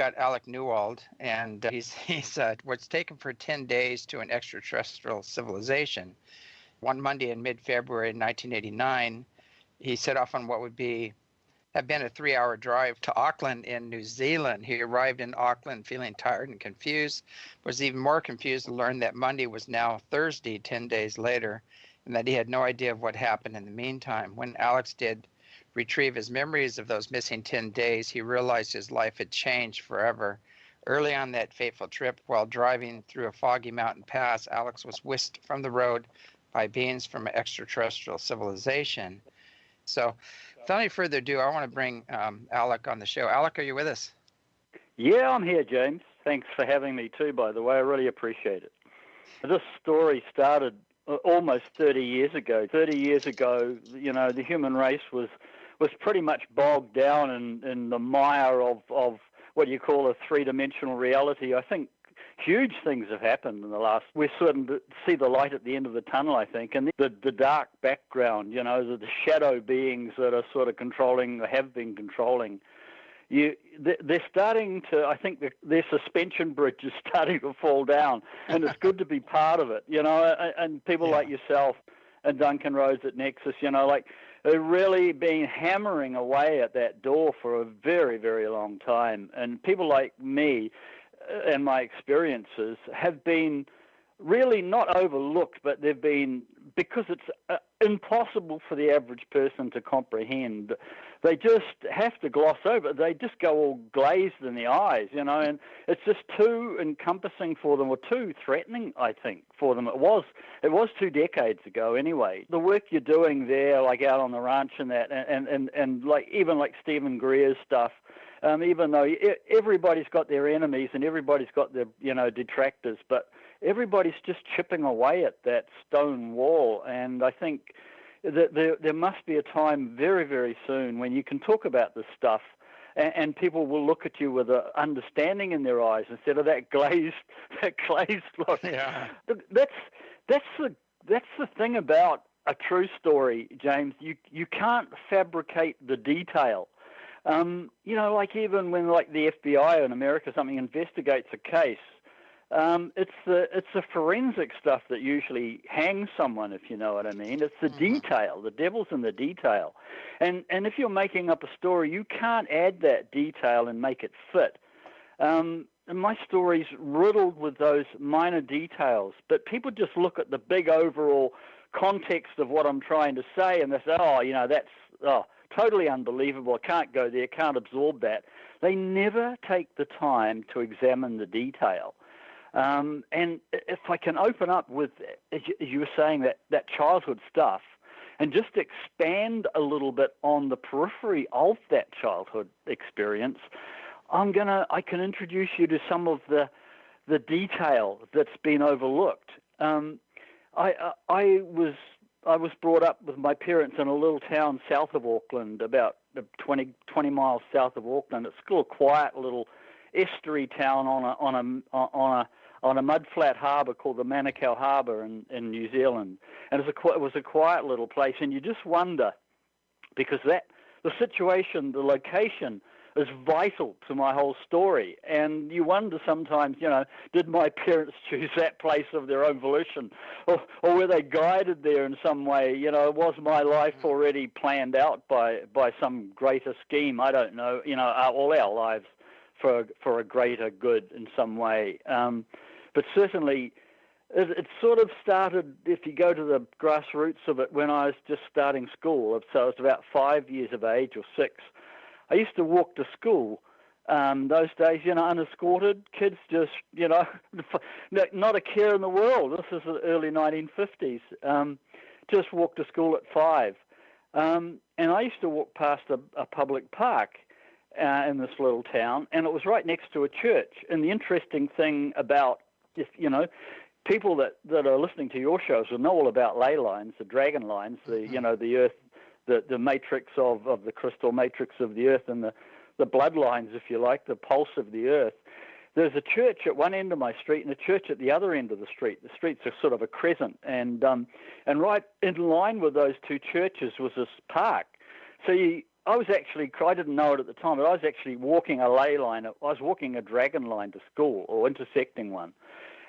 got Alec Newald, and he's was taken for 10 days to an extraterrestrial civilization. One Monday in mid-February 1989, he set off on what would have been a 3-hour drive to Auckland in New Zealand. He arrived in Auckland feeling tired and confused, was even more confused to learn that Monday was now Thursday, 10 days later, and that he had no idea of what happened in the meantime. When Alex did retrieve his memories of those missing 10 days, he realized his life had changed forever. Early on that fateful trip, while driving through a foggy mountain pass, Alex was whisked from the road by beings from an extraterrestrial civilization. So, without any further ado, I want to bring Alec on the show. Alec, are you with us? Yeah, I'm here, James. Thanks for having me too, by the way. I really appreciate it. This story started almost 30 years ago. 30 years ago, the human race was pretty much bogged down in the mire of what you call a three-dimensional reality. I think huge things have happened in the last. We're starting to see the light at the end of the tunnel, I think, and the dark background. The shadow beings that are sort of controlling, or have been controlling. They're starting to. I think their suspension bridge is starting to fall down, and it's good to be part of it. And people like yourself and Duncan Rhodes at Nexus, they've really been hammering away at that door for a very, very long time. And people like me and my experiences have been really not overlooked, but they've been, because it's impossible for the average person to comprehend. They just have to gloss over it. They just go all glazed in the eyes, and it's just too encompassing for them, or too threatening, I think, for them. It was 2 decades ago anyway. The work you're doing there, like out on the ranch and that, and like even like Stephen Greer's stuff, even though everybody's got their enemies and everybody's got their, detractors, but everybody's just chipping away at that stone wall. And I think that there must be a time very, very soon when you can talk about this stuff and people will look at you with an understanding in their eyes instead of that glazed look. Yeah. That's the thing about a true story, James. You can't fabricate the detail. Like even when like the FBI in America or something investigates a case, it's the forensic stuff that usually hangs someone, if you know what I mean. It's the detail. The devil's in the detail. And if you're making up a story, you can't add that detail and make it fit. And my story's riddled with those minor details, but people just look at the big overall context of what I'm trying to say, and they say, that's totally unbelievable. I can't go there, can't absorb that. They never take the time to examine the detail. And if I can open up with, as you were saying, that childhood stuff, and just expand a little bit on the periphery of that childhood experience, I can introduce you to some of the detail that's been overlooked. I was brought up with my parents in a little town south of Auckland, about 20 miles south of Auckland. It's still a quiet little estuary town on a mudflat harbour called the Manukau Harbour in New Zealand, and it was a quiet little place. And you just wonder, because the situation, the location, is vital to my whole story. And you wonder sometimes, did my parents choose that place of their own volition, or were they guided there in some way? Was my life already planned out by some greater scheme? I don't know. All our lives for a greater good in some way. But certainly, it sort of started, if you go to the grassroots of it, when I was just starting school. So I was about 5 years of age or 6. I used to walk to school those days, unescorted, kids just, not a care in the world. This is the early 1950s. Just walked to school at 5. And I used to walk past a public park in this little town, and it was right next to a church. And the interesting thing about, people that are listening to your shows will know all about ley lines, the dragon lines, the earth, the matrix of the crystal matrix of the earth, and the bloodlines, if you like, the pulse of the earth. There's a church at one end of my street and a church at the other end of the street. The streets are sort of a crescent, and right in line with those two churches was this park. So I was actually, I didn't know it at the time, but I was actually walking a ley line. I was walking a dragon line to school, or intersecting one.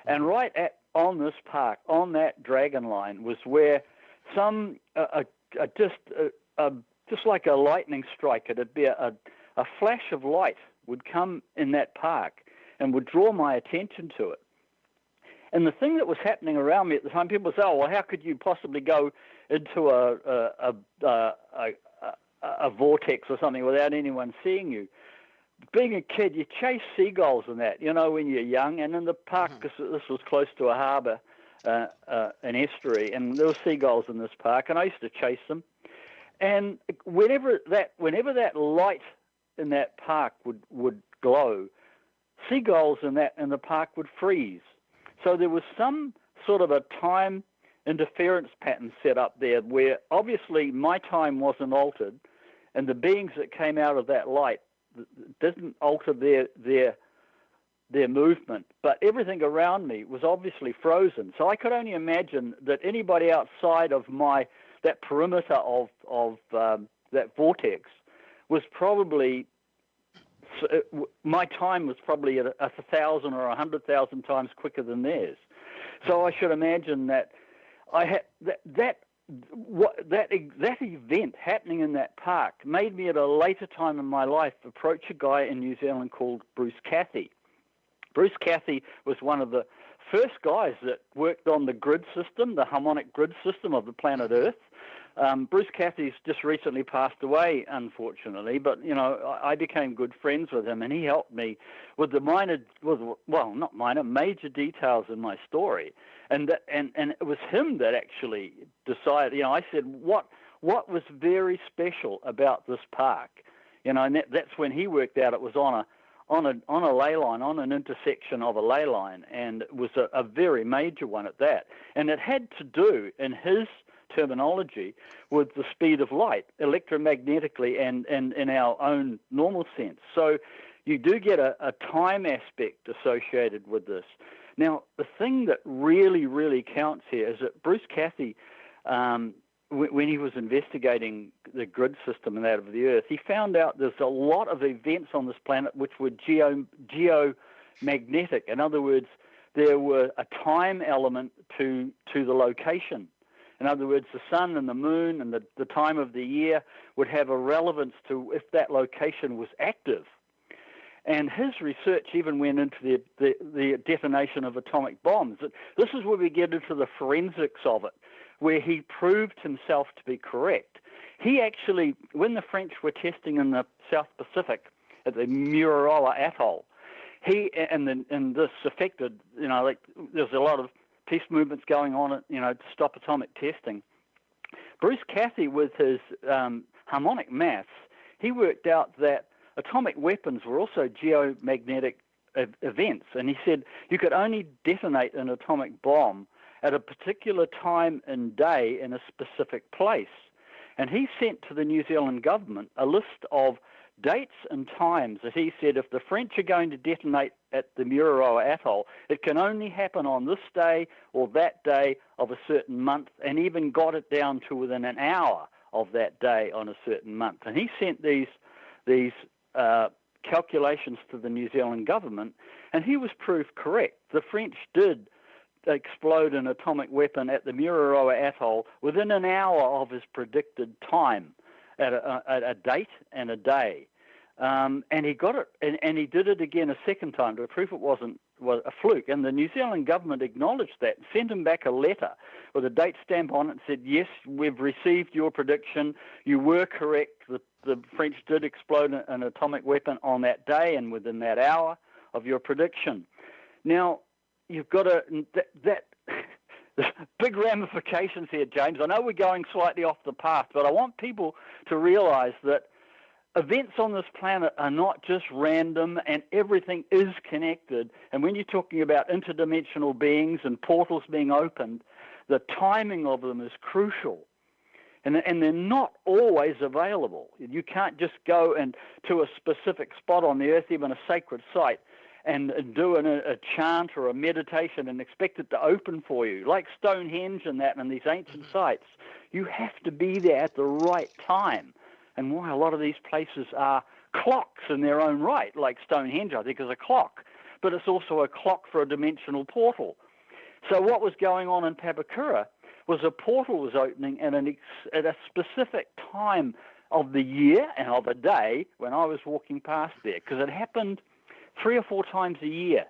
And right on this park, on that dragon line, was where just like a lightning strike, it'd be a flash of light would come in that park and would draw my attention to it. And the thing that was happening around me at the time, people say, "Oh, well, how could you possibly go into a vortex or something without anyone seeing you?" Being a kid, you chase seagulls and that, when you're young. And in the park, because this was close to a harbour, an estuary, and there were seagulls in this park, and I used to chase them. And whenever that light in that park would glow, seagulls in the park would freeze. So there was some sort of a time interference pattern set up there where obviously my time wasn't altered, and the beings that came out of that light didn't alter their movement, but everything around me was obviously frozen. So I could only imagine that anybody outside of that perimeter of that vortex was probably, my time was probably 1,000 or 100,000 times quicker than theirs. So I should imagine that I had that event happening in that park made me at a later time in my life approach a guy in New Zealand called Bruce Cathy. Bruce Cathy was one of the first guys that worked on the grid system, the harmonic grid system of the planet Earth. Bruce Cathy's just recently passed away, unfortunately, but I became good friends with him, and he helped me with major details in my story, and it was him that actually decided. I said what was very special about this park, and that's when he worked out it was on a ley line, on an intersection of a ley line, and it was a very major one at that, and it had to do, in his terminology, with the speed of light electromagnetically and in our own normal sense. So you do get a time aspect associated with this. Now, the thing that really, really counts here is that Bruce Cathy, when he was investigating the grid system and that of the Earth, he found out there's a lot of events on this planet which were geomagnetic. In other words, there were a time element to the location. In other words, the sun and the moon and the time of the year would have a relevance to if that location was active. And his research even went into the detonation of atomic bombs. This is where we get into the forensics of it, where he proved himself to be correct. He actually, when the French were testing in the South Pacific at the Mururoa Atoll, and this affected, there's a lot of peace movements going on, to stop atomic testing. Bruce Cathy, with his harmonic maths, he worked out that atomic weapons were also geomagnetic events, and he said you could only detonate an atomic bomb at a particular time and day in a specific place. And he sent to the New Zealand government a list of dates and times that he said if the French are going to detonate at the Mururoa Atoll, it can only happen on this day or that day of a certain month, and even got it down to within an hour of that day on a certain month. And he sent these calculations to the New Zealand government, and he was proved correct. The French did explode an atomic weapon at the Mururoa Atoll within an hour of his predicted time, at a date and a day. And he got it, and he did it again a second time to prove it was a fluke. And the New Zealand government acknowledged that, sent him back a letter with a date stamp on it, and said, yes, we've received your prediction. You were correct. The French did explode an atomic weapon on that day and within that hour of your prediction. Now, you've got that there's big ramifications here, James. I know we're going slightly off the path, but I want people to realize that events on this planet are not just random, and everything is connected. And when you're talking about interdimensional beings and portals being opened, the timing of them is crucial. And they're not always available. You can't just go to a specific spot on the Earth, even a sacred site, and do a chant or a meditation and expect it to open for you. Like Stonehenge and these ancient sites, you have to be there at the right time and why a lot of these places are clocks in their own right, like Stonehenge, I think, is a clock. But it's also a clock for a dimensional portal. So what was going on in Papakura was a portal was opening at a specific time of the year and of the day when I was walking past there, because it happened 3 or 4 times a year.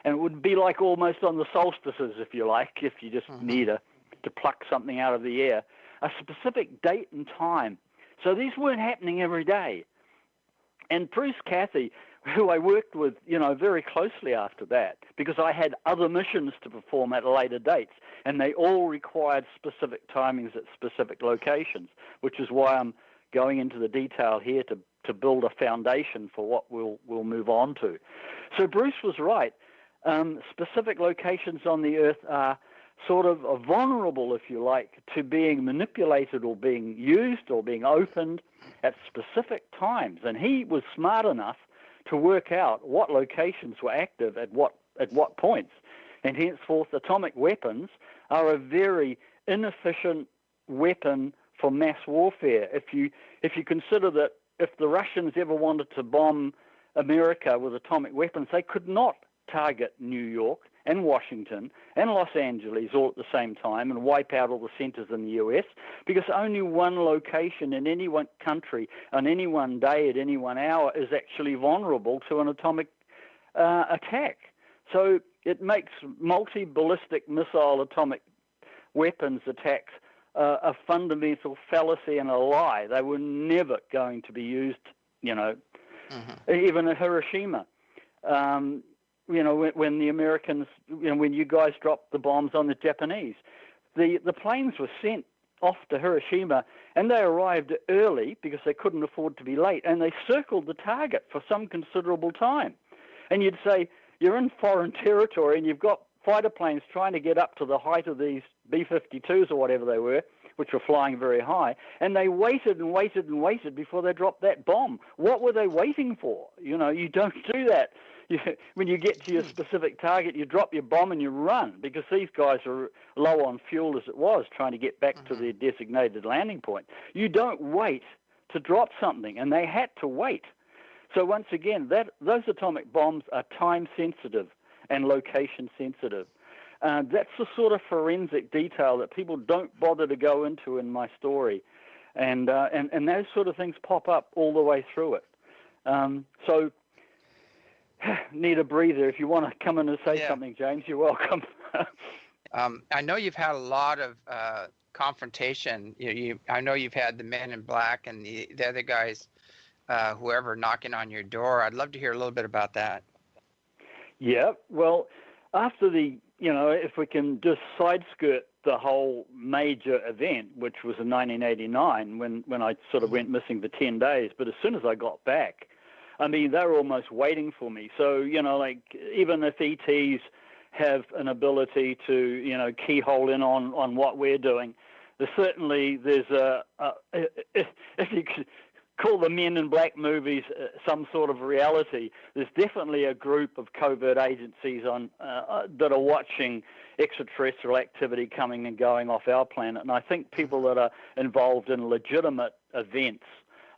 And it would be like almost on the solstices, if you like, if you just need to pluck something out of the air, a specific date and time. So these weren't happening every day. And Bruce Cathy, who I worked with, very closely after that, because I had other missions to perform at later dates, and they all required specific timings at specific locations, which is why I'm going into the detail here to build a foundation for what we'll move on to. So Bruce was right. Specific locations on the Earth are sort of vulnerable, if you like, to being manipulated or being used or being opened at specific times. And he was smart enough to work out what locations were active at what points. And henceforth, atomic weapons are a very inefficient weapon for mass warfare. If you consider that if the Russians ever wanted to bomb America with atomic weapons, they could not target New York and Washington and Los Angeles all at the same time and wipe out all the centers in the US, because only one location in any one country on any one day at any 1 hour is actually vulnerable to an atomic attack. So it makes multi-ballistic missile atomic weapons attacks a fundamental fallacy and a lie. They were never going to be used, even at Hiroshima. When the Americans, when you guys dropped the bombs on the Japanese, the planes were sent off to Hiroshima, and they arrived early because they couldn't afford to be late, and they circled the target for some considerable time. And you'd say, you're in foreign territory, and you've got fighter planes trying to get up to the height of these B-52s or whatever they were, which were flying very high, and they waited and waited and waited before they dropped that bomb. What were they waiting for? You don't do that. When you get to your specific target, you drop your bomb and you run, because these guys are low on fuel as it was, trying to get back to their designated landing point. You don't wait to drop something, and they had to wait. So once again, those atomic bombs are time-sensitive and location-sensitive. That's the sort of forensic detail that people don't bother to go into in my story. And those sort of things pop up all the way through it. So need a breather. If you want to come in and say something, James, you're welcome. I know you've had a lot of confrontation. I know you've had the Men in Black and the other guys, whoever, knocking on your door. I'd love to hear a little bit about that. Yeah, well, after if we can just side skirt the whole major event, which was in 1989 when I sort of went missing for 10 days. But as soon as I got back, I mean, they were almost waiting for me. So, even if ETs have an ability to, keyhole in on what we're doing, there's if you could call the Men in Black movies some sort of reality, there's definitely a group of covert agencies that are watching extraterrestrial activity coming and going off our planet. And I think people that are involved in legitimate events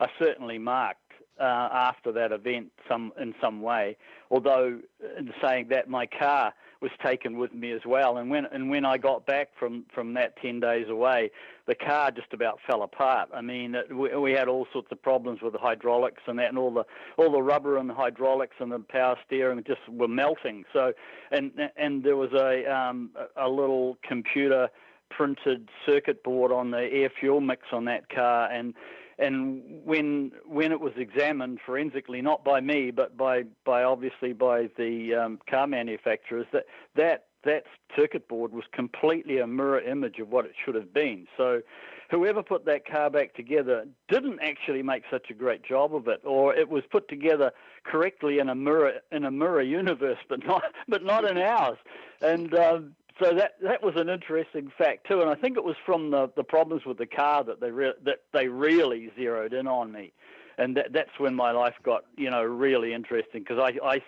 are certainly marked after that event in some way. Although, in saying that, my car was taken with me as well. And when I got back from that 10 days away, the car just about fell apart. I mean, we had all sorts of problems with the hydraulics and that, and all the rubber and the hydraulics and the power steering just were melting. So, and there was a little computer printed circuit board on the air fuel mix on that car, and when it was examined forensically, not by me, but by the car manufacturers, that circuit board was completely a mirror image of what it should have been. So whoever put that car back together didn't actually make such a great job of it, or it was put together correctly in a mirror universe, but not in ours. And so that was an interesting fact too, and I think it was from the problems with the car that they really zeroed in on me. And that's when my life got, really interesting, because I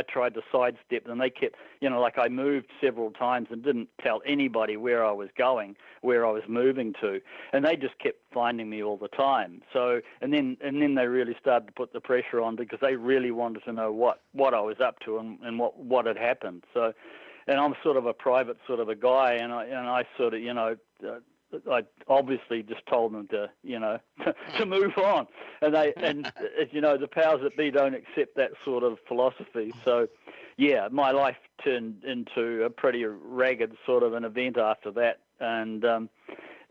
tried to sidestep, and they kept, like I moved several times and didn't tell anybody where I was going, where I was moving to, and they just kept finding me all the time. So, and then they really started to put the pressure on, because they really wanted to know what I was up to and what had happened. So, and I'm sort of a private sort of a guy, and I sort of, I obviously just told them to, to move on, and the powers that be don't accept that sort of philosophy. So, yeah, my life turned into a pretty ragged sort of an event after that, and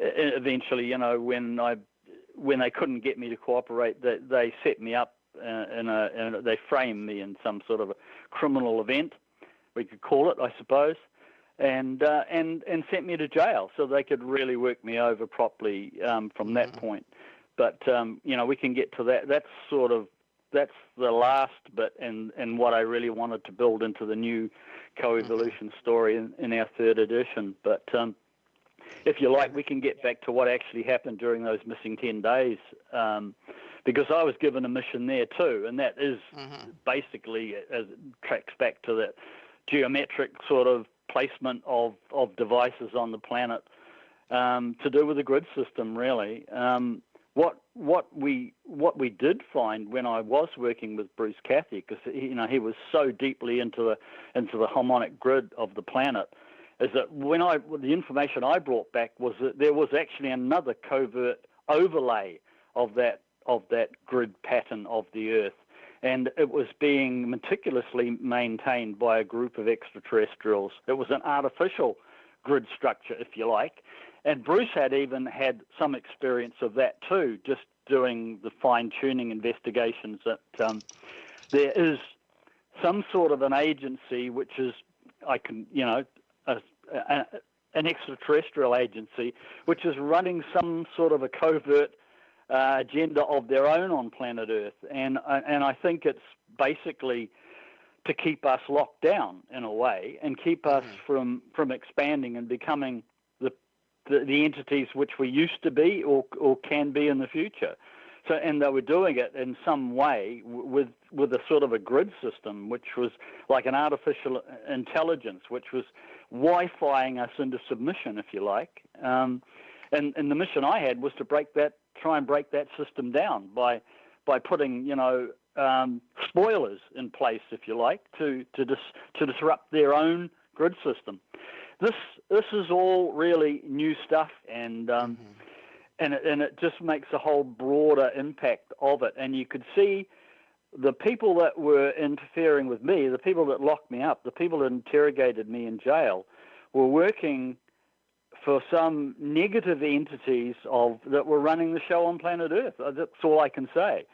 eventually, when they couldn't get me to cooperate, they set me up and they framed me in some sort of a criminal event, we could call it, I suppose. And sent me to jail so they could really work me over properly from that point. But we can get to that. That's the last bit, and what I really wanted to build into the new coevolution story in our third edition. But if you like, we can get back to what actually happened during those missing 10 days, because I was given a mission there too, and that is basically, as it tracks back to that geometric sort of placement of devices on the planet to do with the grid system, really. What we did find when I was working with Bruce Cathy, because he was so deeply into the harmonic grid of the planet, is that the information I brought back was that there was actually another covert overlay of that grid pattern of the Earth. And it was being meticulously maintained by a group of extraterrestrials. It was an artificial grid structure, if you like. And Bruce had even had some experience of that too, just doing the fine-tuning investigations that there is some sort of an agency which is, an extraterrestrial agency, which is running some sort of a covert agenda of their own on planet Earth, and I think it's basically to keep us locked down in a way, and keep us from expanding and becoming the entities which we used to be or can be in the future. So, and they were doing it in some way with a sort of a grid system, which was like an artificial intelligence, which was Wi-Fiing us into submission, if you like. And the mission I had was to try and break that system down by putting spoilers in place, if you like, to disrupt their own grid system. This is all really new stuff, and it just makes a whole broader impact of it. And you could see the people that were interfering with me, the people that locked me up, the people that interrogated me in jail, were working for some negative entities that were running the show on planet Earth. That's all I can say.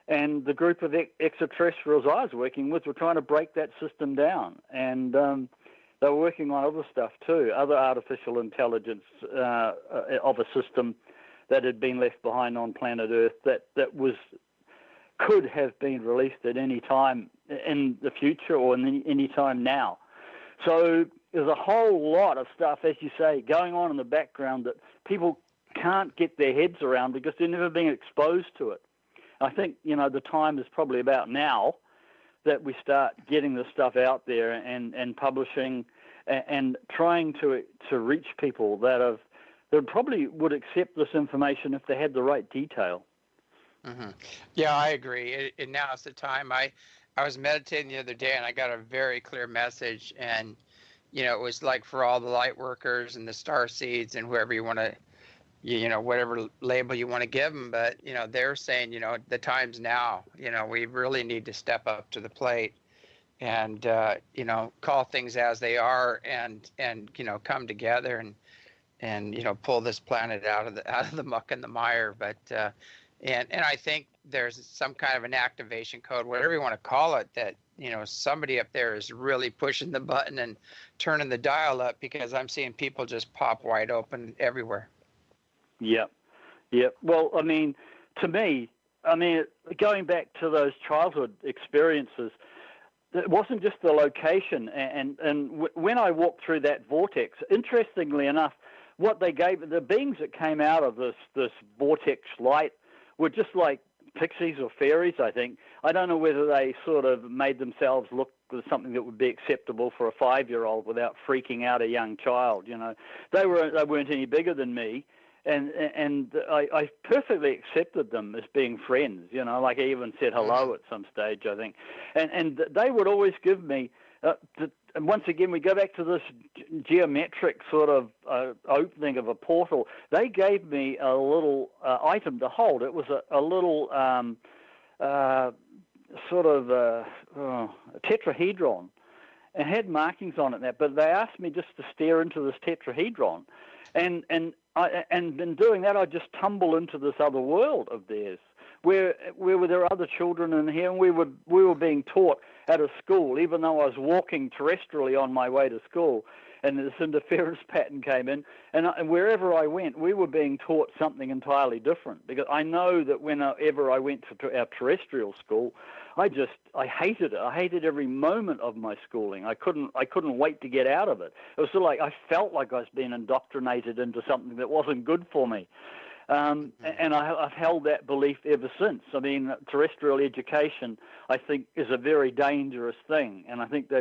And the group of extraterrestrials I was working with were trying to break that system down. And they were working on other stuff too, other artificial intelligence of a system that had been left behind on planet Earth that could have been released at any time in the future or any time now. So there's a whole lot of stuff, as you say, going on in the background that people can't get their heads around because they've never been exposed to it. I think, the time is probably about now that we start getting this stuff out there and publishing and trying to reach people that probably would accept this information if they had the right detail. Yeah, I agree. And now is the time. I was meditating the other day, and I got a very clear message, and it was like for all the light workers and the star seeds and whoever you want to, whatever label you want to give them. But, they're saying, the time's now. We really need to step up to the plate and, call things as they are and come together and pull this planet out of the muck and the mire. But and I think there's some kind of an activation code, whatever you want to call it, that somebody up there is really pushing the button and turning the dial up, because I'm seeing people just pop wide open everywhere. Yep. Well, to me, going back to those childhood experiences, it wasn't just the location. And when I walked through that vortex, interestingly enough, what they gave, the beings that came out of this vortex light were just like pixies or fairies, I think. I don't know whether they sort of made themselves look as something that would be acceptable for a 5-year-old without freaking out a young child. They weren't any bigger than me, and I perfectly accepted them as being friends. Like I even said hello at some stage, I think, and they would always give me. And once again, we go back to this geometric sort of opening of a portal. They gave me a little item to hold. It was a little sort of a tetrahedron. It had markings on it, but they asked me just to stare into this tetrahedron. And in doing that, I just tumble into this other world of theirs, where there are other children in here, and we were being taught at a school, even though I was walking terrestrially on my way to school, and this interference pattern came in, and wherever I went, we were being taught something entirely different. Because I know that whenever I went to our terrestrial school, I hated it. I hated every moment of my schooling. I couldn't wait to get out of it. It was sort of like I felt like I was being indoctrinated into something that wasn't good for me. And I've held that belief ever since. I mean, terrestrial education, I think, is a very dangerous thing. And I think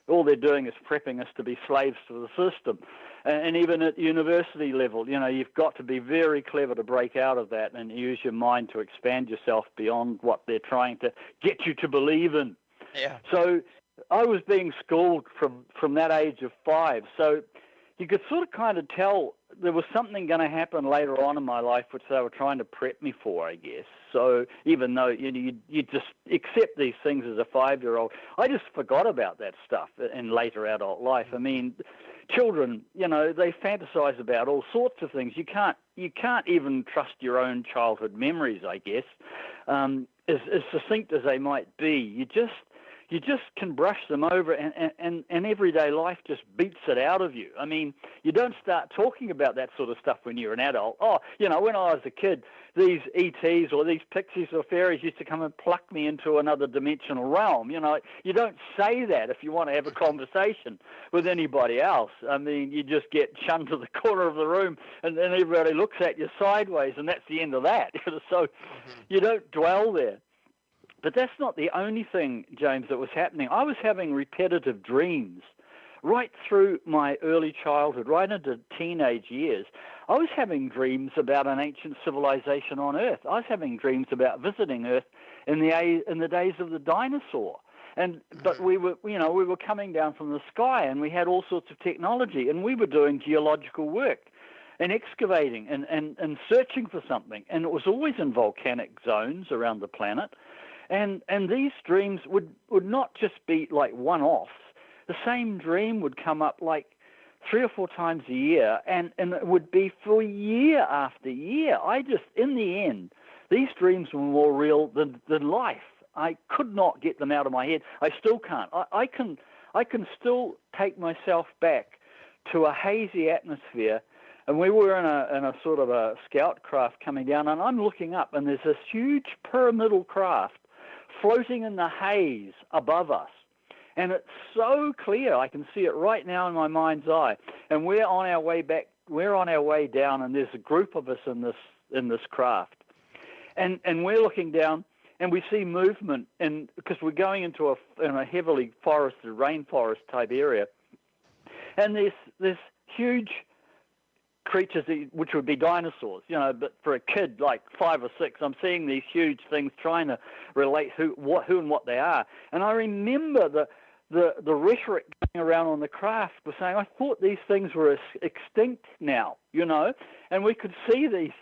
all they're doing is prepping us to be slaves to the system. And even at university level, you've got to be very clever to break out of that and use your mind to expand yourself beyond what they're trying to get you to believe in. Yeah. So I was being schooled from that age of 5. So you could sort of kind of tell there was something going to happen later on in my life which they were trying to prep me for, I guess. So even though you just accept these things as a 5-year-old, I just forgot about that stuff in later adult life. I mean, children, they fantasize about all sorts of things. You can't even trust your own childhood memories, I guess. As succinct as they might be, you just can brush them over, and everyday life just beats it out of you. I mean, you don't start talking about that sort of stuff when you're an adult. Oh, when I was a kid, these ETs or these pixies or fairies used to come and pluck me into another dimensional realm. You don't say that if you want to have a conversation with anybody else. I mean, you just get shunned to the corner of the room, and then everybody looks at you sideways, and that's the end of that. So you don't dwell there. But that's not the only thing, James, that was happening. I was having repetitive dreams right through my early childhood, right into teenage years. I was having dreams about an ancient civilization on Earth. I was having dreams about visiting Earth in the days of the dinosaur. But we were coming down from the sky, and we had all sorts of technology, and we were doing geological work and excavating and searching for something. And it was always in volcanic zones around the planet. And these dreams would not just be like one-offs. The same dream would come up like 3 or 4 times a year, and it would be for year after year. In the end, these dreams were more real than life. I could not get them out of my head. I still can't. I can still take myself back to a hazy atmosphere, and we were in a sort of a scout craft coming down, and I'm looking up, and there's this huge pyramidal craft floating in the haze above us. And it's so clear, I can see it right now in my mind's eye. And we're on our way back, we're on our way down, and there's a group of us in this craft. And we're looking down, and we see movement, and because we're going into a heavily forested rainforest type area. And there's huge creatures which would be dinosaurs, but for a kid like 5 or 6, I'm seeing these huge things trying to relate who and what they are. And I remember the rhetoric going around on the craft was saying, I thought these things were extinct now, and we could see these.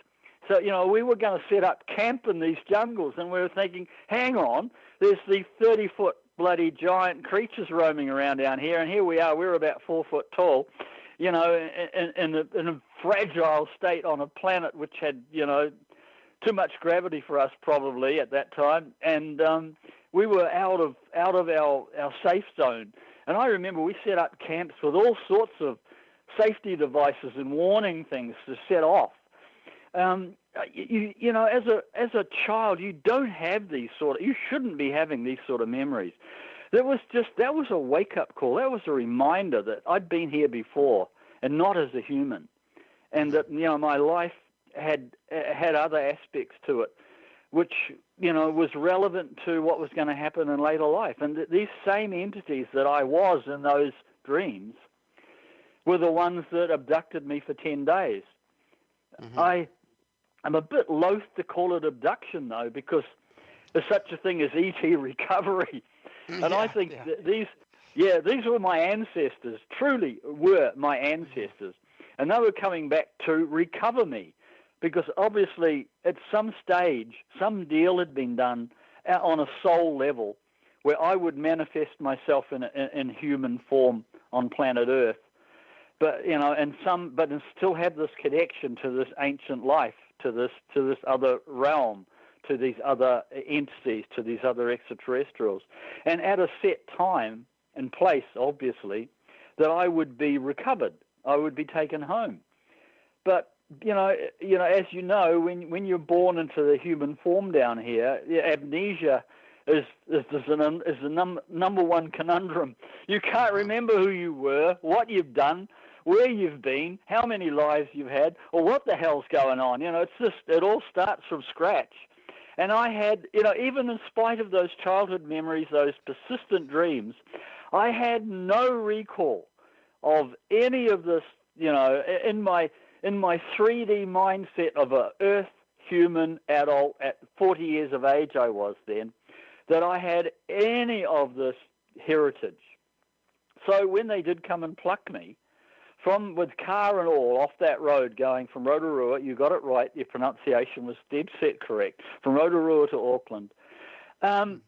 So, we were going to set up camp in these jungles, and we were thinking, hang on, there's these 30-foot bloody giant creatures roaming around down here, and here we are, we're about 4 foot tall, in a fragile state on a planet which had, too much gravity for us probably at that time, and we were out of our safe zone. And I remember we set up camps with all sorts of safety devices and warning things to set off. As a child, you don't have you shouldn't be having these sort of memories. That was a wake-up call. That was a reminder that I'd been here before, and not as a human, and that my life had other aspects to it, which, was relevant to what was going to happen in later life. And these same entities that I was in those dreams were the ones that abducted me for 10 days. I'm a bit loath to call it abduction, though, because there's such a thing as ET recovery. And I think that these were my ancestors, truly were my ancestors. And they were coming back to recover me, because obviously at some stage, some deal had been done on a soul level where I would manifest myself in human form on planet Earth. But, and still have this connection to this ancient life, to this other realm, to these other entities, to these other extraterrestrials. And at a set time and place, obviously, that I would be recovered. I would be taken home. But, as you know, when you're born into the human form down here, amnesia is the number one conundrum. You can't remember who you were, what you've done, where you've been, how many lives you've had, or what the hell's going on. It all starts from scratch. And I had, even in spite of those childhood memories, those persistent dreams, I had no recall of any of this, in my 3D mindset of a Earth human adult at 40 years of age I was then, that I had any of this heritage. So when they did come and pluck me, with car and all off that road going from Rotorua, you got it right, your pronunciation was dead set correct, from Rotorua to Auckland, I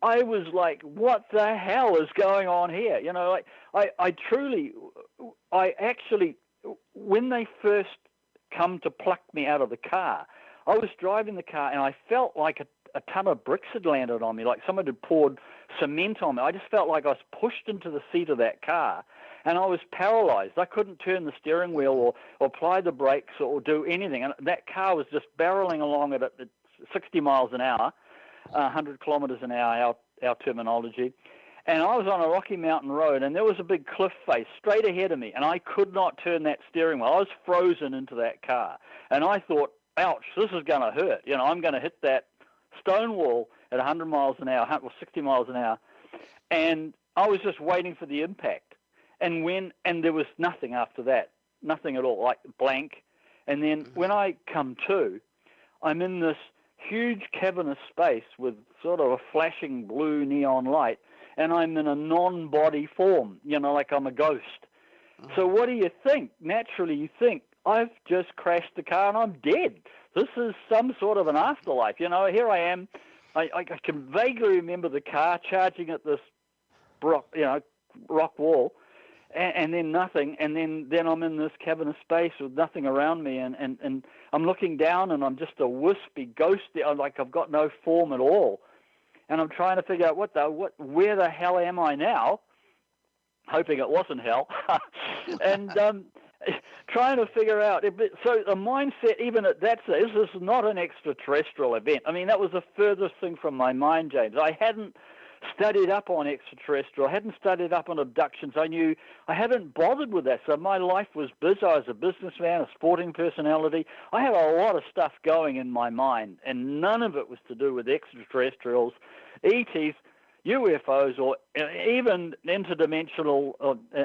was like, what the hell is going on here? I actually, when they first come to pluck me out of the car, I was driving the car and I felt like a ton of bricks had landed on me, like someone had poured cement on me. I just felt like I was pushed into the seat of that car, and I was paralyzed. I couldn't turn the steering wheel or apply the brakes or do anything. And that car was just barreling along at 60 miles an hour, 100 kilometers an hour, our terminology. And I was on a Rocky Mountain road, and there was a big cliff face straight ahead of me, and I could not turn that steering wheel. I was frozen into that car. And I thought, ouch, this is going to hurt. I'm going to hit that stone wall at 100 miles an hour, or 60 miles an hour. And I was just waiting for the impact. And there was nothing after that, nothing at all, like blank. And then when I come to, I'm in this huge cavernous space with sort of a flashing blue neon light, and I'm in a non-body form, like I'm a ghost. So what do you think? Naturally, you think, I've just crashed the car and I'm dead. This is some sort of an afterlife. Here I am. I can vaguely remember the car charging at this rock wall, and then nothing, and then I'm in this cavernous space with nothing around me, and I'm looking down, and I'm just a wispy ghost. Like I've got no form at all, and I'm trying to figure out where the hell am I now? Hoping it wasn't hell, and trying to figure out. So the mindset, even at that stage, this is not an extraterrestrial event. I mean, that was the furthest thing from my mind, James. I hadn't studied up on extraterrestrial, hadn't studied up on abductions. I hadn't bothered with that. So my life was busy. I was a businessman, a sporting personality. I had a lot of stuff going in my mind, and none of it was to do with extraterrestrials, ETs, UFOs, or even interdimensional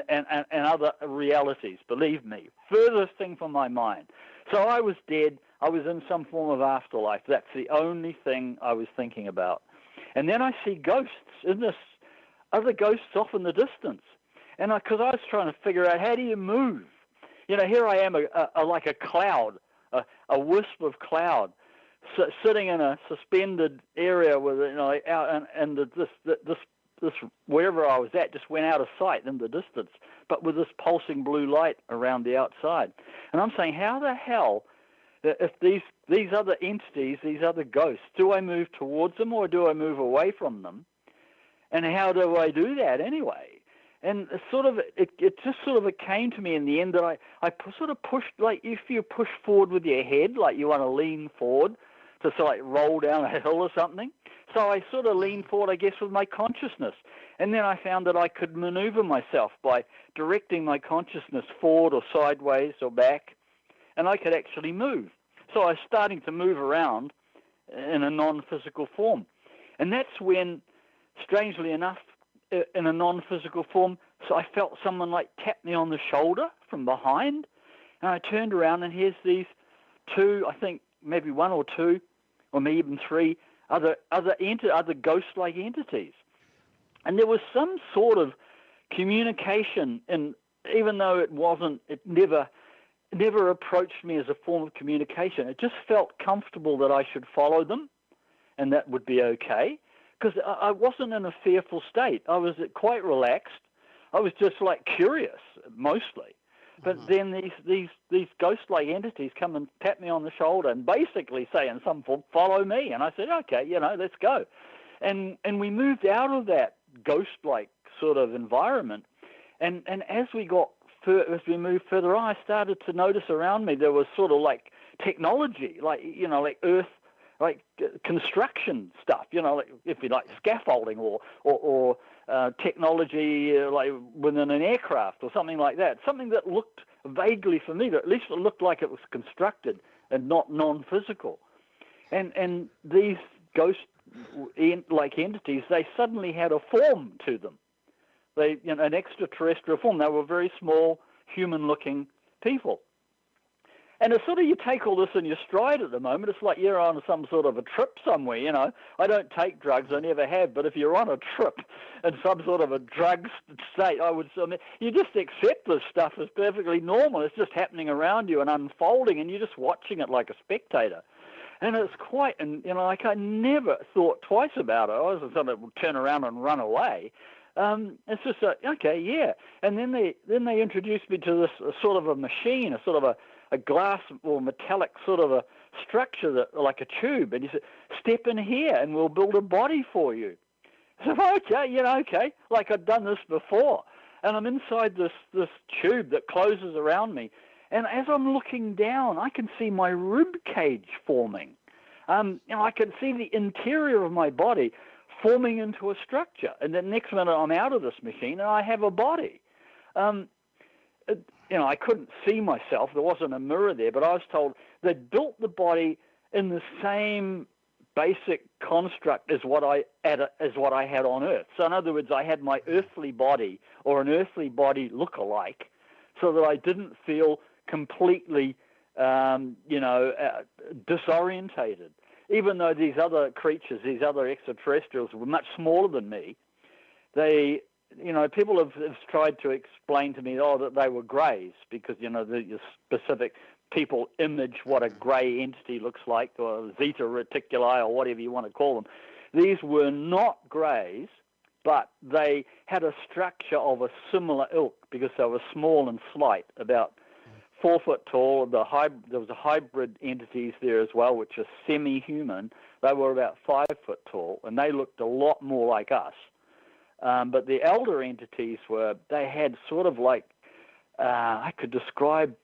and other realities, believe me. Furthest thing from my mind. So I was dead. I was in some form of afterlife. That's the only thing I was thinking about. And then I see ghosts, other ghosts off in the distance. And because I was trying to figure out, how do you move? Here I am, like a cloud, a wisp of cloud, sitting in a suspended area with, out, and this wherever I was at just went out of sight in the distance, but with this pulsing blue light around the outside. And I'm saying, how the hell, if these other entities, these other ghosts, do I move towards them or do I move away from them? And how do I do that anyway? And it just came to me in the end that I sort of pushed, like if you push forward with your head, like you want to lean forward to sort of roll down a hill or something. So I sort of leaned forward, I guess, with my consciousness. And then I found that I could maneuver myself by directing my consciousness forward or sideways or back, and I could actually move. So I was starting to move around in a non-physical form. And that's when, strangely enough, in a non-physical form, so I felt someone like tap me on the shoulder from behind, and I turned around, and here's these two, I think maybe one or two, or maybe even three other ghost-like entities. And there was some sort of communication, and even though it never approached me as a form of communication, it just felt comfortable that I should follow them, and that would be okay, because I wasn't in a fearful state. I was quite relaxed. I was just like curious, mostly. But then these ghost-like entities come and tap me on the shoulder and basically say in some form, follow me. And I said, okay, let's go. And we moved out of that ghost-like sort of environment. And as we moved further on, I started to notice around me there was sort of like technology, like earth, like construction stuff, like, if you like, scaffolding or technology like within an aircraft or something like that, something that looked vaguely familiar. At least it looked like it was constructed and not non-physical. And these ghost-like entities, they suddenly had a form to them. They, an extraterrestrial form. They were very small, human-looking people. And it's sort of, you take all this in your stride at the moment. It's like you're on some sort of a trip somewhere, I don't take drugs, I never have, but if you're on a trip in some sort of a drug state, you just accept this stuff as perfectly normal. It's just happening around you and unfolding, and you're just watching it like a spectator. And it's quite, like I never thought twice about it. I wasn't something that would turn around and run away. It's just okay, yeah. And then they introduced me to this sort of a machine, a sort of a glass or metallic sort of a structure that like a tube, and he said, step in here and we'll build a body for you. I said, okay, okay, like I'd done this before. And I'm inside this tube that closes around me, and as I'm looking down, I can see my rib cage forming. I can see the interior of my body forming into a structure, and the next minute I'm out of this machine and I have a body. I couldn't see myself. There wasn't a mirror there, but I was told they built the body in the same basic construct as what I had on Earth. So in other words, I had my earthly body or an earthly body look-alike, so that I didn't feel completely, disorientated. Even though these other creatures, these other extraterrestrials, were much smaller than me, they. People have tried to explain to me, that they were greys, because, the specific people image what a grey entity looks like, or zeta reticuli, or whatever you want to call them. These were not greys, but they had a structure of a similar ilk, because they were small and slight, about 4 foot tall. There was a hybrid entities there as well, which are semi-human. They were about 5 foot tall, and they looked a lot more like us. But the elder entities they had sort of like, I could describe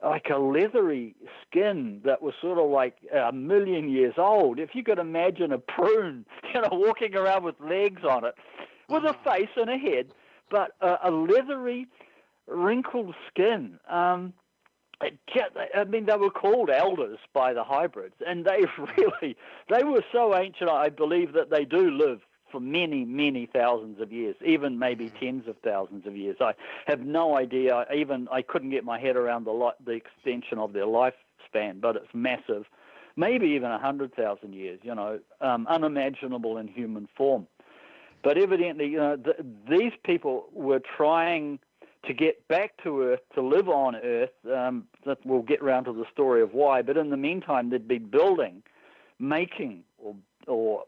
like a leathery skin that was sort of like 1 million years old. If you could imagine a prune, walking around with legs on it, with a face and a head, but a leathery, wrinkled skin. They were called elders by the hybrids, and they were so ancient, I believe that they do live for many, many thousands of years, even maybe tens of thousands of years. I have no idea. I couldn't get my head around the extension of their lifespan, but it's massive. Maybe even 100,000 years, unimaginable in human form. But evidently, these people were trying to get back to Earth, to live on Earth. That we'll get around to the story of why. But in the meantime, they'd be building, making, or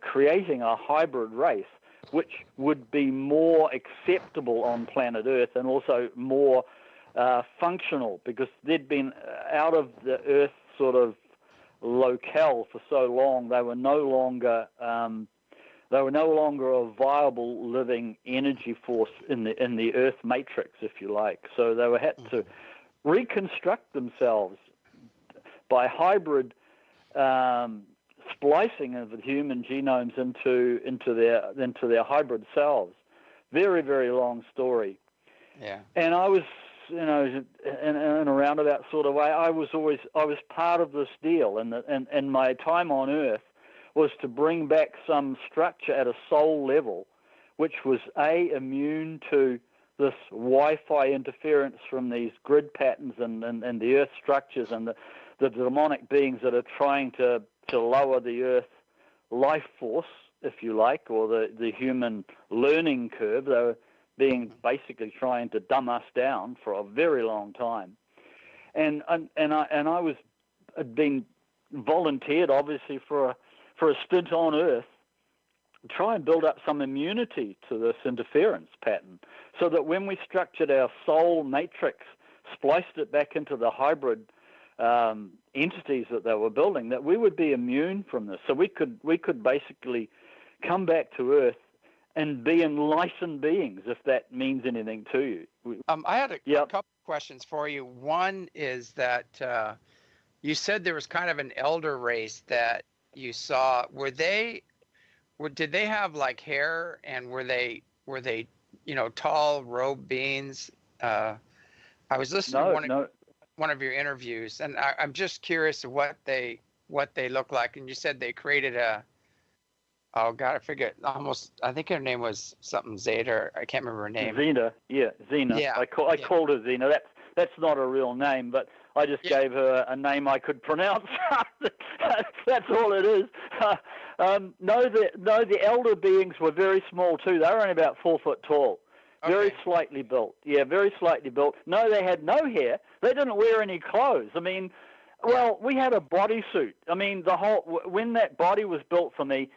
creating a hybrid race, which would be more acceptable on planet Earth and also more functional, because they'd been out of the Earth sort of locale for so long. They were no longer a viable living energy force in the Earth matrix, if you like. So they had to reconstruct themselves by hybrid splicing of the human genomes into their hybrid cells. Very, very long story. Yeah. And I was in a roundabout sort of way, I was part of this deal, and my time on Earth was to bring back some structure at a soul level, which was immune to this Wi-Fi interference from these grid patterns and the Earth structures and the demonic beings that are trying to lower the Earth life force, if you like, or the human learning curve. They were basically trying to dumb us down for a very long time, and I had been volunteered, obviously, for a stint on Earth, try and build up some immunity to this interference pattern, so that when we structured our soul matrix, spliced it back into the hybrid entities that they were building, that we would be immune from this. So we could basically come back to Earth and be enlightened beings, if that means anything to you. I had a couple questions for you. One is that you said there was kind of an elder race that you saw. Did they have like hair, and were they tall robed beings? I was listening to one of your interviews, and I'm just curious what they look like. And you said they created I forget. I think her name was something Zeta. I can't remember her name. Xena. Yeah. I called her Xena. That's not a real name, but I just gave her a name I could pronounce. That's all it is. The elder beings were very small too. They were only about 4 foot tall. Okay. Very slightly built. Yeah, very slightly built. No, they had no hair. They didn't wear any clothes. I mean, well, we had a bodysuit. I mean, when that body was built for me,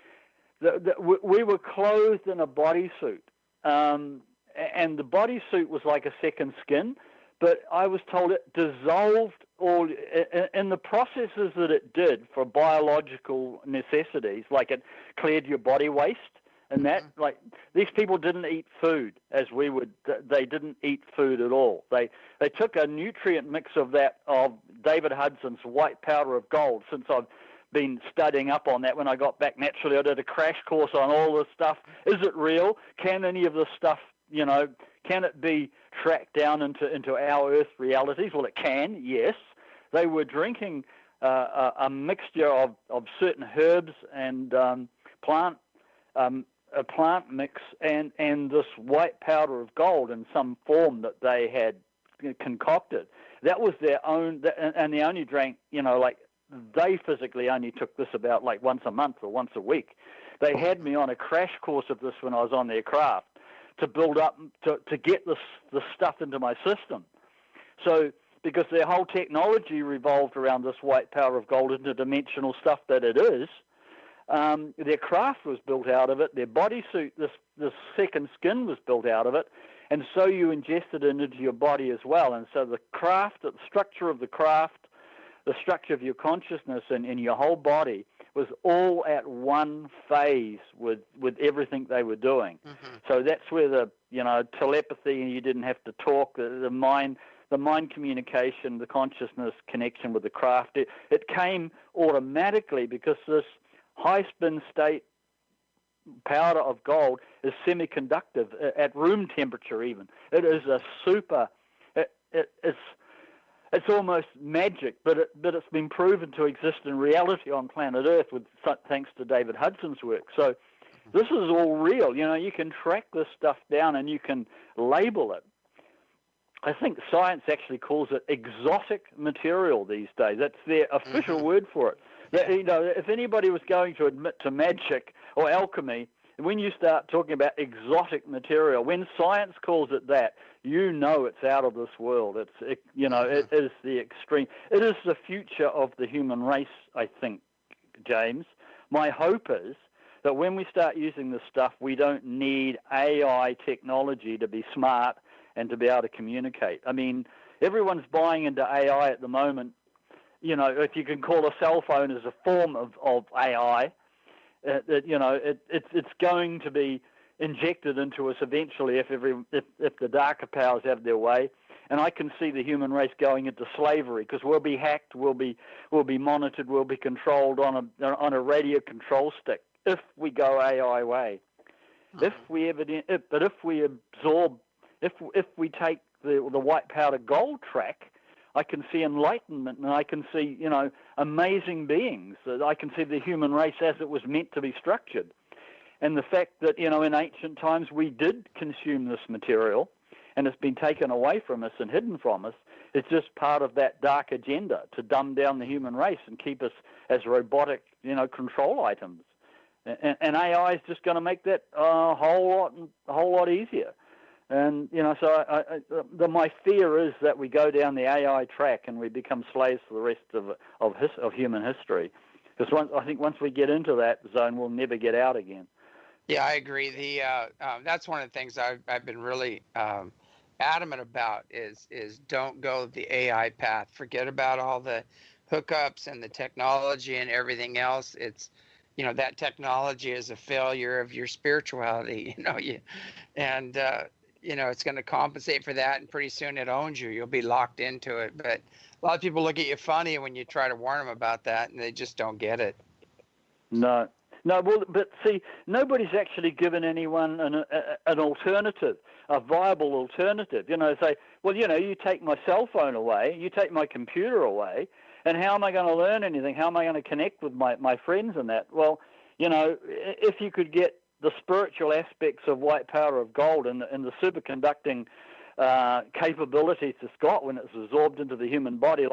we were clothed in a bodysuit, and the bodysuit was like a second skin. But I was told it dissolved all in the processes that it did for biological necessities, like it cleared your body waste, and that, like, these people didn't eat food as we would. They didn't eat food at all. They took a nutrient mix of David Hudson's white powder of gold. Since I've been studying up on that, when I got back, naturally I did a crash course on all this stuff. Is it real? Can any of this stuff, can it be tracked down into our Earth realities? Well, it can, yes. They were drinking a mixture of certain herbs and a plant mix and this white powder of gold in some form that they had concocted. That was their own, and they only drank, they physically only took this about like once a month or once a week. They had me on a crash course of this when I was on their craft to build up, to get this stuff into my system. So, because their whole technology revolved around this white powder of gold, interdimensional stuff that it is, their craft was built out of it, their bodysuit, this second skin was built out of it, and so you ingested it into your body as well. And so the structure of the craft, the structure of your consciousness and your whole body was all at one phase with everything they were doing. Mm-hmm. So that's where the telepathy, and you didn't have to talk, the mind communication, the consciousness connection with the craft, it came automatically, because this high spin state powder of gold is semiconductive at room temperature even. It is a super, it's almost magic, but it's been proven to exist in reality on planet Earth thanks to David Hudson's work. So this is all real. You can track this stuff down and you can label it. I think science actually calls it exotic material these days. That's their official word for it. If anybody was going to admit to magic or alchemy, when you start talking about exotic material, when science calls it that, it's out of this world. It is the extreme. It is the future of the human race, I think, James. My hope is that when we start using this stuff, we don't need AI technology to be smart and to be able to communicate. I mean, everyone's buying into AI at the moment. If you can call a cell phone as a form of AI, it's going to be injected into us eventually if the darker powers have their way. And I can see the human race going into slavery, because we'll be hacked, we'll be monitored, we'll be controlled on a radio control stick if we go AI way. If we absorb, if we take the white powder gold track, I can see enlightenment, and I can see, amazing beings. I can see the human race as it was meant to be structured. And the fact that, in ancient times we did consume this material, and it's been taken away from us and hidden from us, it's just part of that dark agenda to dumb down the human race and keep us as robotic, control items. And AI is just going to make that a whole lot easier. And so my fear is that we go down the AI track and we become slaves for the rest of human history. Because I think once we get into that zone, we'll never get out again. Yeah, I agree. That's one of the things I've been really adamant about is don't go the AI path. Forget about all the hookups and the technology and everything else. It's that technology is a failure of your spirituality. It's going to compensate for that, and pretty soon it owns you. You'll be locked into it. But a lot of people look at you funny when you try to warn them about that, and they just don't get it. No. Well, but see, nobody's actually given anyone an alternative, a viable alternative. Say, well, you take my cell phone away, you take my computer away, and how am I going to learn anything? How am I going to connect with my friends and that? Well, if you could get the spiritual aspects of white powder of gold and the superconducting capabilities it's got when it's absorbed into the human body,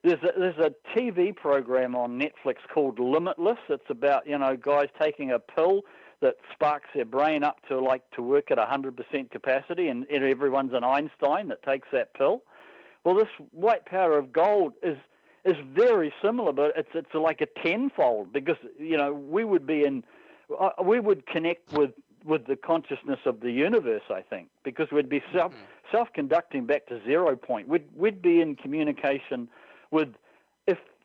there's a TV program on Netflix called Limitless. It's about guys taking a pill that sparks their brain up to work at 100% capacity, and everyone's an Einstein that takes that pill. Well, this white powder of gold is very similar, but it's like a tenfold, because we would connect with the consciousness of the universe, I think, because we'd be self-conducting back to 0 point. We'd be in communication with,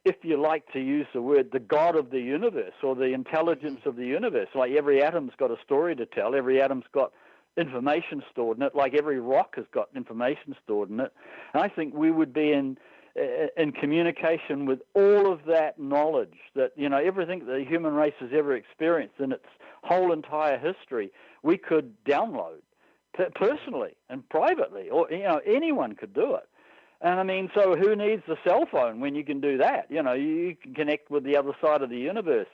if you like to use the word, the God of the universe, or the intelligence of the universe. Like every atom's got a story to tell, every atom's got information stored in it, like every rock has got information stored in it. And I think we would be in communication with all of that knowledge, that everything the human race has ever experienced in its whole entire history, we could download personally and privately, or anyone could do it. And I mean, so who needs the cell phone when you can do that? You can connect with the other side of the universe,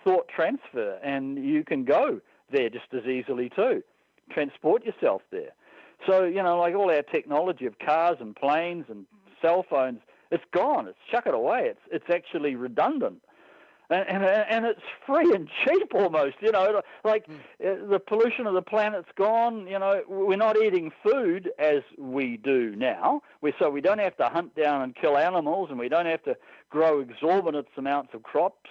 thought transfer, and you can go there just as easily too. Transport yourself there. So, like all our technology of cars and planes and cell phones, it's gone. It's chuck it away. It's actually redundant. And it's free and cheap almost, the pollution of the planet's gone. We're not eating food as we do now. So we don't have to hunt down and kill animals, and we don't have to grow exorbitant amounts of crops.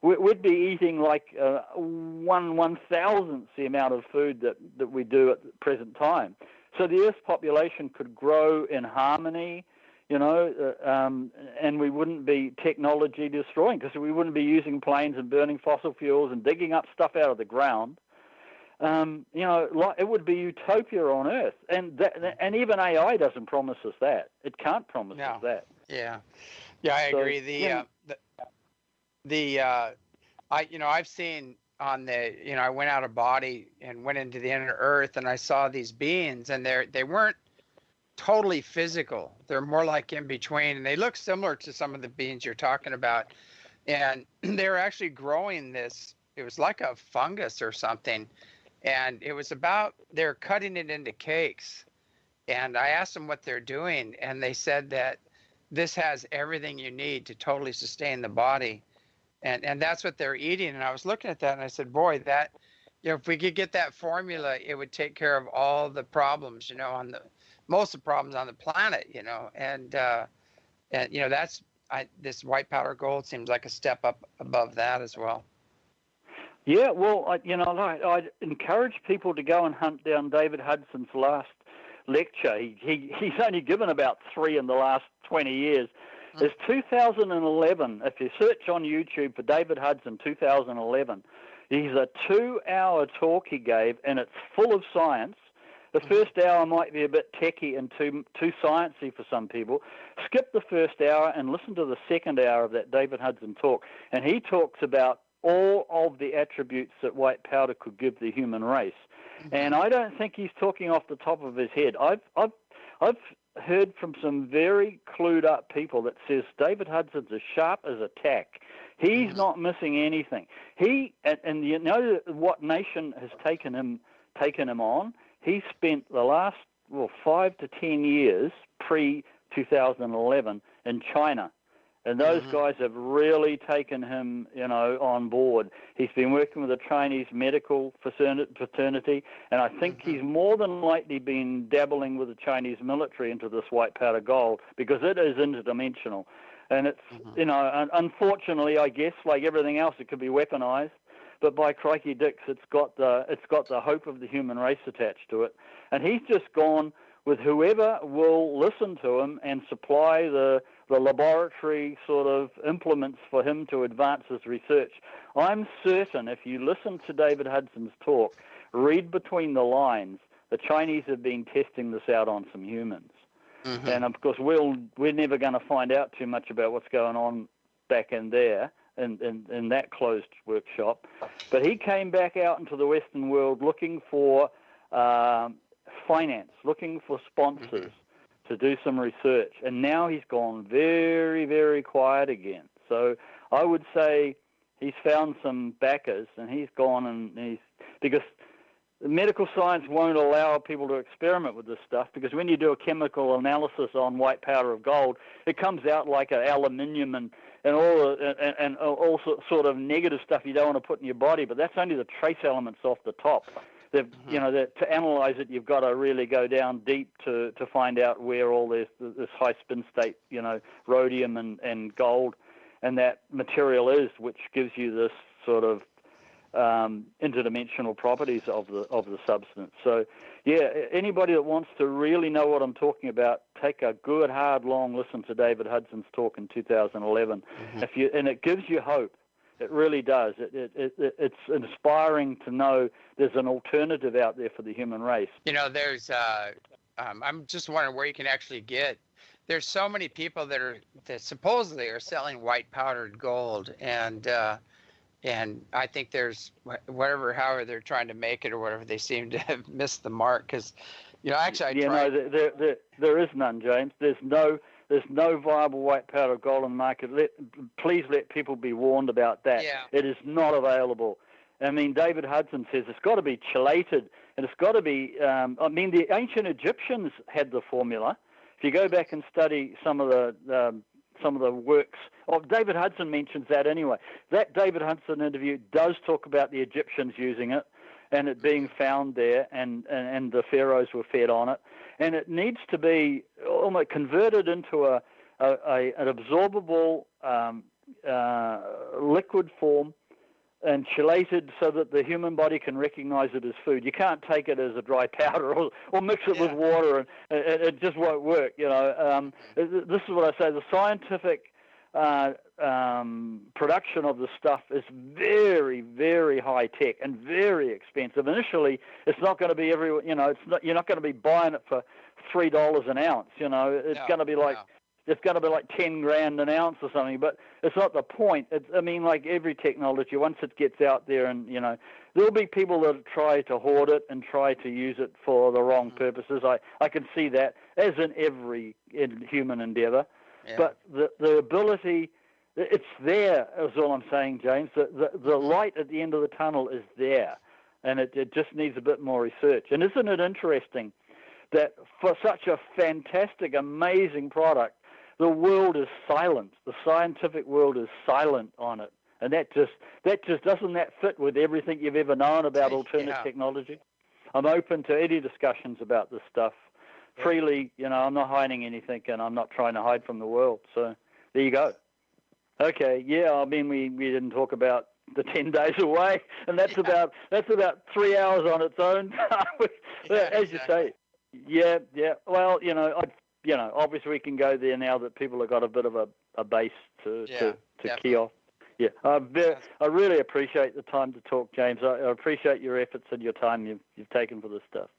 We'd be eating like 1/1000th the amount of food that we do at the present time. So the Earth's population could grow in harmony, and we wouldn't be technology destroying, because we wouldn't be using planes and burning fossil fuels and digging up stuff out of the ground. It would be utopia on Earth, and even AI doesn't promise us that. It can't promise us that. Yeah, I agree. I've seen on the, I went out of body and went into the inner Earth, and I saw these beings, and they weren't totally physical. They're more like in between, and they look similar to some of the beings you're talking about. And they're actually growing this, it was like a fungus or something, and they're cutting it into cakes. And I asked them what they're doing, and they said that this has everything you need to totally sustain the body. And that's what they're eating. And I was looking at that, and I said, boy, that, if we could get that formula, it would take care of all the problems, most of the problems on the planet, and this white powder gold seems like a step up above that as well. Yeah, well, I'd encourage people to go and hunt down David Hudson's last lecture. He's only given about 3 in the last 20 years. It's 2011. If you search on YouTube for David Hudson 2011, he's a 2-hour talk he gave, and it's full of science. The first hour might be a bit techie and too sciencey for some people. Skip the first hour and listen to the second hour of that David Hudson talk. And he talks about all of the attributes that white powder could give the human race. And I don't think he's talking off the top of his head. I've heard from some very clued up people that says David Hudson's as sharp as a tack. He's not missing anything. And you know what nation has taken him on? He spent the last 5 to 10 years pre-2011 in China. And those guys have really taken him, on board. He's been working with the Chinese medical fraternity, and I think he's more than likely been dabbling with the Chinese military into this white powder gold, because it is interdimensional. And it's, unfortunately, I guess, like everything else, it could be weaponized. But by crikey dicks, it's got the hope of the human race attached to it. And he's just gone with whoever will listen to him and supply the laboratory sort of implements for him to advance his research. I'm certain if you listen to David Hudson's talk, read between the lines, the Chinese have been testing this out on some humans. And of course, we're never going to find out too much about what's going on back in there in that closed workshop. But he came back out into the Western world looking for finance, looking for sponsors to do some research. And now he's gone very, very quiet again. So I would say he's found some backers, and he's gone because medical science won't allow people to experiment with this stuff, because when you do a chemical analysis on white powder of gold, it comes out like an aluminium and all sort of negative stuff you don't want to put in your body, but that's only the trace elements off the top. To analyze it, you've got to really go down deep to find out where all this high spin state, rhodium and gold and that material is, which gives you this sort of interdimensional properties of the substance. So, yeah, anybody that wants to really know what I'm talking about, take a good, hard, long listen to David Hudson's talk in 2011. And it gives you hope. It really does. It's inspiring to know there's an alternative out there for the human race. There's I'm just wondering where you can actually get. There's so many people that supposedly are selling white powdered gold, and I think there's however they're trying to make it or whatever, they seem to have missed the mark, because actually there is none, James. There's no viable white powder gold on the market. Please let people be warned about that. Yeah. It is not available. I mean, David Hudson says it's got to be chelated, and it's got to be. The ancient Egyptians had the formula. If you go back and study some of the works, David Hudson mentions that anyway. That David Hudson interview does talk about the Egyptians using it, and it being found there, and the pharaohs were fed on it. And it needs to be almost converted into an absorbable liquid form and chelated so that the human body can recognize it as food. You can't take it as a dry powder or mix it with water, and it just won't work. This is what I say. The scientific production of the stuff is very, very high tech and very expensive. Initially, it's not going to be you're not going to be buying it for $3 an ounce. It's going to be like $10,000 an ounce or something. But it's not the point. Like every technology, once it gets out there, and there'll be people that try to hoard it and try to use it for the wrong purposes. I can see that, as in every human endeavor. Yeah. But the ability, it's there, is all I'm saying, James. The light at the end of the tunnel is there, and it just needs a bit more research. And isn't it interesting that for such a fantastic, amazing product, the world is silent. The scientific world is silent on it. And that just doesn't that fit with everything you've ever known about alternate technology? I'm open to any discussions about this stuff. Freely, I'm not hiding anything, and I'm not trying to hide from the world. So there you go. Okay, we didn't talk about the 10 days away, and that's about 3 hours on its own. As you say, yeah. Well, obviously we can go there now that people have got a bit of a base to key off. Yeah, I really appreciate the time to talk, James. I appreciate your efforts and your time you've taken for this stuff.